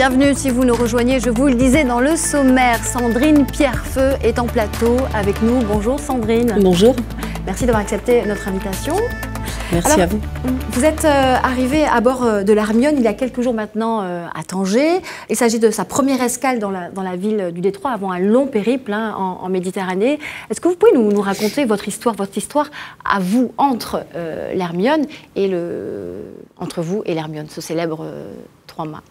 Bienvenue si vous nous rejoignez, je vous le disais dans le sommaire, Sandrine Pierrefeu est en plateau avec nous. Bonjour Sandrine. Bonjour. Merci d'avoir accepté notre invitation. Merci à vous. Vous êtes arrivé à bord de l'Hermione il y a quelques jours maintenant à Tanger. Il s'agit de sa première escale dans la ville du Détroit avant un long périple en Méditerranée. Est-ce que vous pouvez nous raconter votre histoire à vous entre l'Hermione et entre vous et l'Hermione, ce célèbre 3 mâts?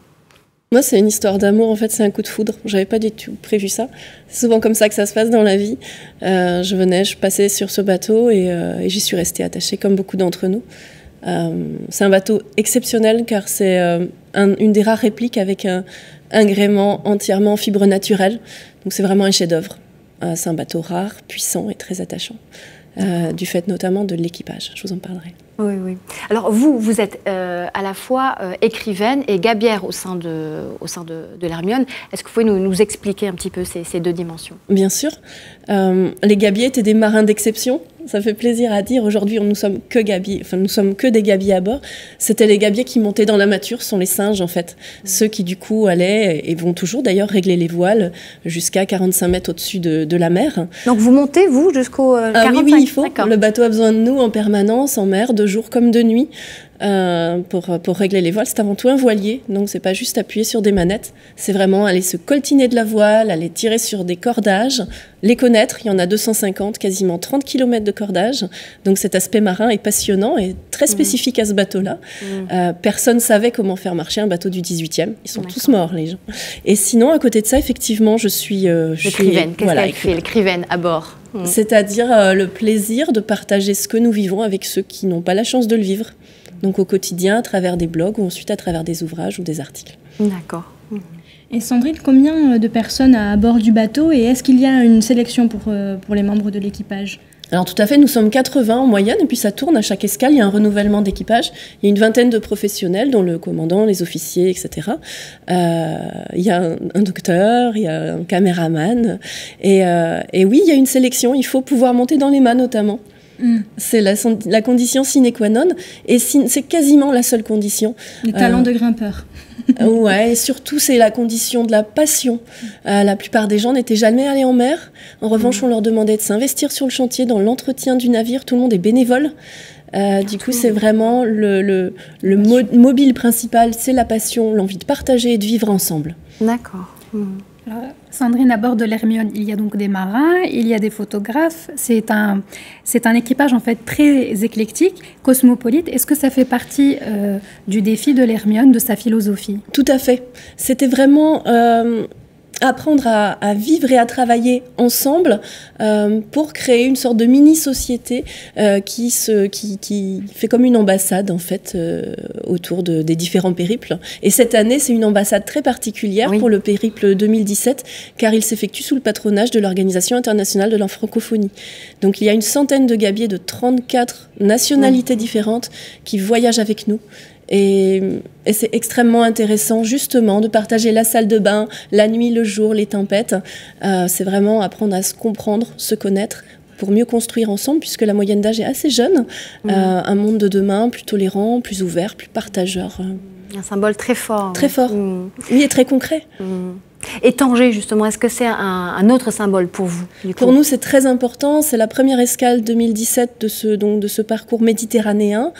Moi, c'est une histoire d'amour, en fait, c'est un coup de foudre. J'avais pas du tout prévu ça. C'est souvent comme ça que ça se passe dans la vie. Je passais sur ce bateau et j'y suis restée attachée, comme beaucoup d'entre nous. C'est un bateau exceptionnel car c'est une des rares répliques avec un gréement entièrement en fibre naturelle. Donc c'est vraiment un chef-d'œuvre. C'est un bateau rare, puissant et très attachant. Du fait notamment de l'équipage. Je vous en parlerai. Oui, oui. Alors vous êtes à la fois écrivaine et gabière au sein de l'Hermione. Est-ce que vous pouvez nous expliquer un petit peu ces deux dimensions? Bien sûr. Les gabiers étaient des marins d'exception. Ça fait plaisir à dire. Aujourd'hui, nous sommes que des gabiers à bord. C'était les gabiers qui montaient dans la mâture, sont les singes en fait. Ceux qui du coup allaient, et vont toujours d'ailleurs, régler les voiles jusqu'à 45 mètres au-dessus de la mer. Donc vous montez, vous, jusqu'au 45? Oui, il faut. Le bateau a besoin de nous en permanence, en mer, de jour comme de nuit. Pour régler les voiles, c'est avant tout un voilier, donc c'est pas juste appuyer sur des manettes, c'est vraiment aller se coltiner de la voile, aller tirer sur des cordages, les connaître. Il y en a 250, quasiment 30 km de cordage, donc cet aspect marin est passionnant et très spécifique à ce bateau-là. Personne savait comment faire marcher un bateau du 18e, ils sont tous morts les gens. Et sinon, à côté de ça, effectivement, je suis l'écrivaine. Qu'est-ce qu'elle fait, l'écrivaine à bord? C'est-à-dire le plaisir de partager ce que nous vivons avec ceux qui n'ont pas la chance de le vivre. Donc au quotidien, à travers des blogs ou ensuite à travers des ouvrages ou des articles. D'accord. Et Sandrine, combien de personnes à bord du bateau et est-ce qu'il y a une sélection pour les membres de l'équipage? Alors tout à fait, nous sommes 80 en moyenne et puis ça tourne à chaque escale, il y a un renouvellement d'équipage. Il y a une vingtaine de professionnels, dont le commandant, les officiers, etc. Il y a un docteur, il y a un caméraman. Et oui, il y a une sélection, il faut pouvoir monter dans les mâts notamment. C'est la condition sine qua non, et c'est quasiment la seule condition. Le talent de grimpeur. Ouais, et surtout c'est la condition de la passion. La plupart des gens n'étaient jamais allés en mer. En revanche, on leur demandait de s'investir sur le chantier, dans l'entretien du navire. Tout le monde est bénévole. Du coup, c'est vraiment le mobile principal, c'est la passion, l'envie de partager et de vivre ensemble. D'accord. Alors, Sandrine, à bord de l'Hermione, il y a donc des marins, il y a des photographes. C'est un équipage en fait très éclectique, cosmopolite. Est-ce que ça fait partie du défi de l'Hermione, de sa philosophie? Tout à fait. C'était vraiment apprendre à vivre et à travailler ensemble pour créer une sorte de mini-société qui fait comme une ambassade en fait autour des différents périples. Et cette année, c'est une ambassade très particulière pour le périple 2017 car il s'effectue sous le patronage de l'Organisation internationale de la francophonie. Donc il y a une centaine de gabiers de 34 nationalités différentes qui voyagent avec nous. Et c'est extrêmement intéressant justement de partager la salle de bain, la nuit, le jour, les tempêtes. C'est vraiment apprendre à se comprendre, se connaître pour mieux construire ensemble puisque la moyenne d'âge est assez jeune. Un monde de demain plus tolérant, plus ouvert, plus partageur. Un symbole très fort. Très fort, oui, et très concret. Et Tanger, justement, est-ce que c'est un autre symbole pour vous? Pour nous, c'est très important. C'est la première escale 2017 de ce parcours méditerranéen.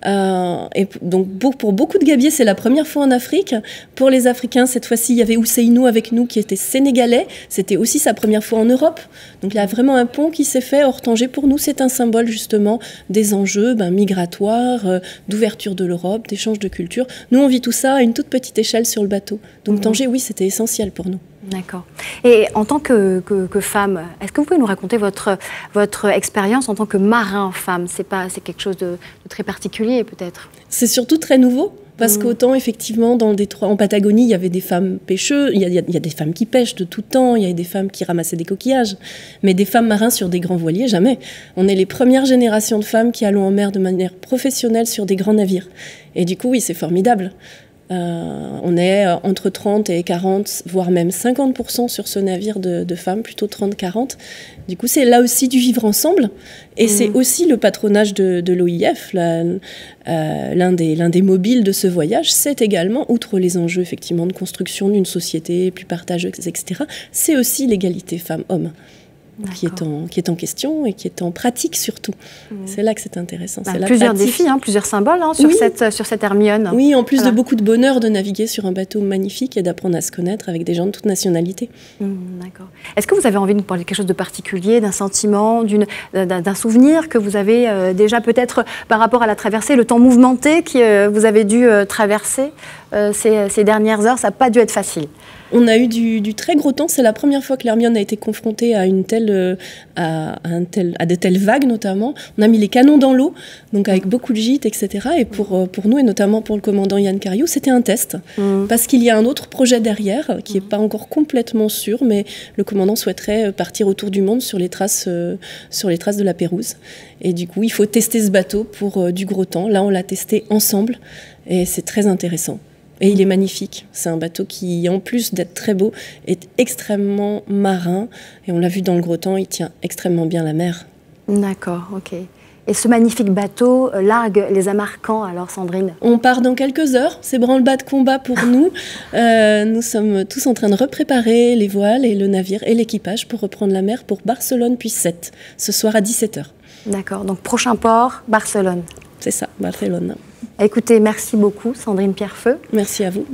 Et donc, pour beaucoup de gabiers, c'est la première fois en Afrique. Pour les Africains, cette fois-ci, il y avait Ousseynou avec nous, qui était sénégalais. C'était aussi sa première fois en Europe. Donc, il y a vraiment un pont qui s'est fait. Or, Tanger, pour nous, c'est un symbole, justement, des enjeux migratoires, d'ouverture de l'Europe, d'échange de culture. Nous, on vit tout ça à une toute petite échelle sur le bateau. Donc, Tanger, oui, c'était essentiel pour nous. D'accord. Et en tant que femme, est-ce que vous pouvez nous raconter votre expérience en tant que marin femme? C'est quelque chose de très particulier peut-être? C'est surtout très nouveau. Parce qu'autant, effectivement, dans le détroit, en Patagonie, il y avait des femmes pêcheuses, il y a des femmes qui pêchent de tout temps, il y a des femmes qui ramassaient des coquillages. Mais des femmes marins sur des grands voiliers, jamais. On est les premières générations de femmes qui allons en mer de manière professionnelle sur des grands navires. Et du coup, oui, c'est formidable. On est entre 30 et 40, voire même 50% sur ce navire de femmes, plutôt 30-40. Du coup, c'est là aussi du vivre ensemble. Et c'est aussi le patronage de l'OIF, l'un des mobiles de ce voyage. C'est également, outre les enjeux effectivement de construction d'une société plus partageuse, etc., c'est aussi l'égalité femmes-hommes. Qui est en question et qui est en pratique surtout. C'est là que c'est intéressant. C'est plusieurs défis, plusieurs symboles sur cette Hermione. Oui, en plus de beaucoup de bonheur de naviguer sur un bateau magnifique et d'apprendre à se connaître avec des gens de toutes nationalités. D'accord. Est-ce que vous avez envie de nous parler de quelque chose de particulier, d'un sentiment, d'un souvenir que vous avez déjà peut-être par rapport à la traversée, le temps mouvementé que vous avez dû traverser ces dernières heures? Ça n'a pas dû être facile. On a eu du très gros temps. C'est la première fois que l'Hermione a été confrontée à de telles vagues, notamment. On a mis les canons dans l'eau, donc avec beaucoup de gîtes, etc. Et pour nous, et notamment pour le commandant Yann Cariou, c'était un test. Parce qu'il y a un autre projet derrière, qui n'est pas encore complètement sûr, mais le commandant souhaiterait partir autour du monde sur les traces de la Pérouse. Et du coup, il faut tester ce bateau pour du gros temps. Là, on l'a testé ensemble, et c'est très intéressant. Et il est magnifique. C'est un bateau qui, en plus d'être très beau, est extrêmement marin. Et on l'a vu dans le gros temps, il tient extrêmement bien la mer. D'accord, ok. Et ce magnifique bateau largue les amarres quand, alors, Sandrine? On part dans quelques heures. C'est branle-bas de combat pour nous. Nous sommes tous en train de repréparer les voiles et le navire et l'équipage pour reprendre la mer pour Barcelone puis Sète, ce soir à 17h. D'accord, donc prochain port, Barcelone. C'est ça, Barcelone. Écoutez, merci beaucoup Sandrine Pierrefeu. Merci à vous.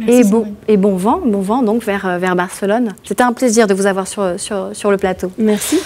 Et bon vent donc vers Barcelone. C'était un plaisir de vous avoir sur le plateau. Merci.